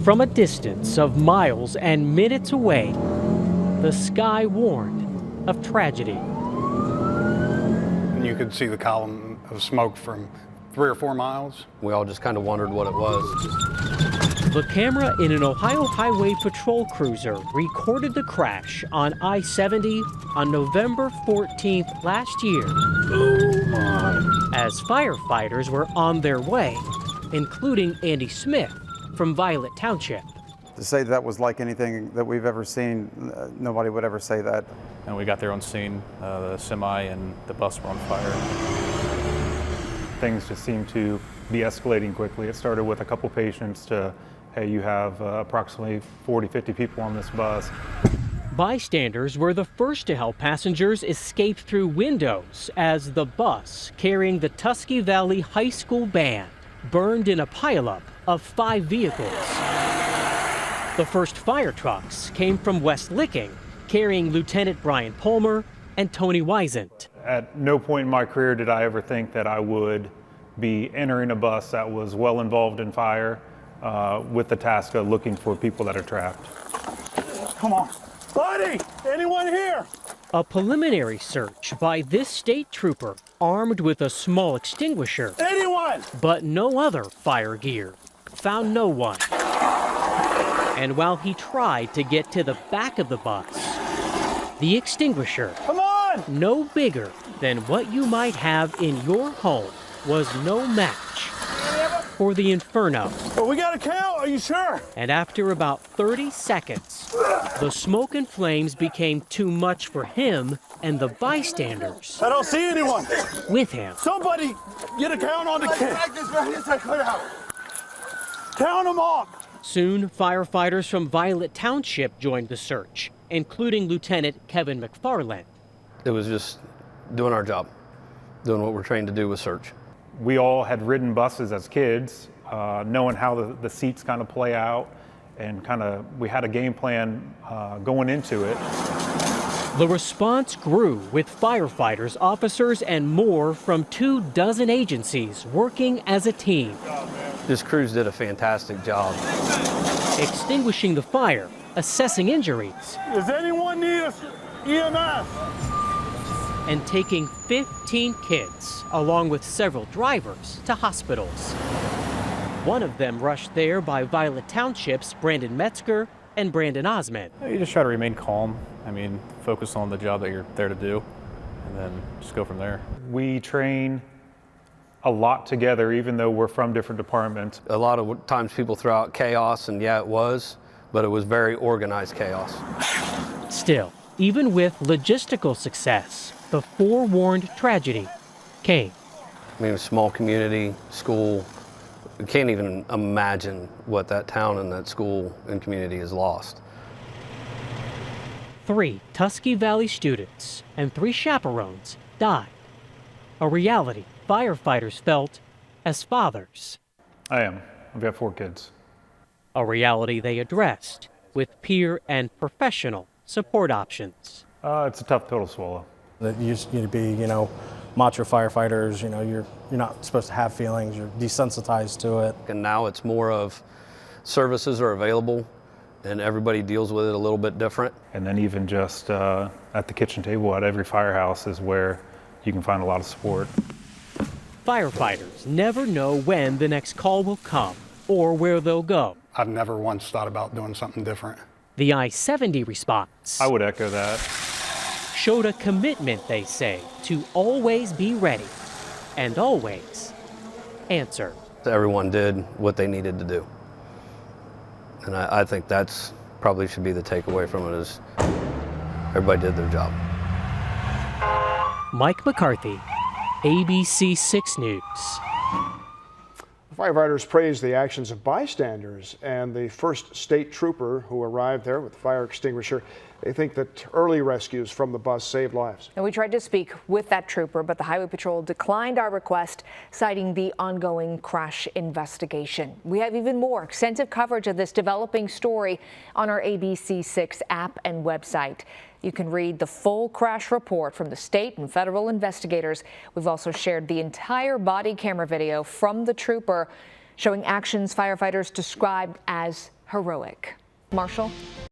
From a distance of miles and minutes away, the sky warned of tragedy. You could see the column of smoke from 3 or 4 miles. We all just kind of wondered what it was. The camera in an Ohio Highway Patrol cruiser recorded the crash on I-70 on November 14th last year. Oh my. As firefighters were on their way, including Andy Smith from Violet Township. To say that was like anything that we've ever seen, nobody would ever say that. And we got there on scene, the semi and the bus were on fire. Things just seemed to be escalating quickly. It started with a couple patients to, hey, you have approximately 40, 50 people on this bus. Bystanders were the first to help passengers escape through windows as the bus carrying the Tusky Valley High School band burned in a pileup of 5 vehicles. The first fire trucks came from West Licking, carrying Lieutenant Brian Palmer and Tony Weisent. At no point in my career did I ever think that I would be entering a bus that was well involved in fire with the task of looking for people that are trapped. Come on. Buddy, anyone here? A preliminary search by this state trooper armed with a small extinguisher. Anyone? But no other fire gear. Found no one. And while he tried to get to the back of the bus, the extinguisher, come on, no bigger than what you might have in your home, was no match for the inferno. Well, we got to count, are you sure? And after about 30 seconds, the smoke and flames became too much for him and the bystanders. I don't see anyone. With him. Somebody get a count on the kid. Count them off. Soon, firefighters from Violet Township joined the search, including Lieutenant Kevin McFarland. It was just doing our job, doing what we're trained to do with search. We all had ridden buses as kids, knowing how the seats kind of play out, and we had a game plan going into it. The response grew with firefighters, officers, and more from 24 agencies working as a team. This crews did a fantastic job. Extinguishing the fire, assessing injuries. Does anyone need EMS? And taking 15 kids, along with several drivers, to hospitals. One of them rushed there by Violet Township's Brandon Metzger and Brandon Osmond. You just try to remain calm. Focus on the job that you're there to do, and then just go from there. We train a lot together, even though we're from different departments. A lot of times people throw out chaos, and yeah, it was, but it was very organized chaos. Still, even with logistical success, the forewarned tragedy came. A small community, school. You can't even imagine what that town and that school and community has lost. 3 Tusky Valley students and 3 chaperones died. A reality firefighters felt as fathers. I am. I've got 4 kids. A reality they addressed with peer and professional support options. It's a tough pill to swallow. That you used to be, macho firefighters, you're not supposed to have feelings, you're desensitized to it. And now it's more of services are available and everybody deals with it a little bit different. And then even just at the kitchen table at every firehouse is where you can find a lot of support. Firefighters never know when the next call will come or where they'll go. I've never once thought about doing something different. The I-70 response. I would echo that. Showed a commitment, they say, to always be ready and always answer. Everyone did what they needed to do. And I think that's probably should be the takeaway from it is everybody did their job. Mike McCarthy, ABC 6 News. Firefighters praised the actions of bystanders and the first state trooper who arrived there with the fire extinguisher. They think that early rescues from the bus saved lives. And we tried to speak with that trooper, but the Highway Patrol declined our request, citing the ongoing crash investigation. We have even more extensive coverage of this developing story on our ABC 6 app and website. You can read the full crash report from the state and federal investigators. We've also shared the entire body camera video from the trooper showing actions firefighters described as heroic. Marshall?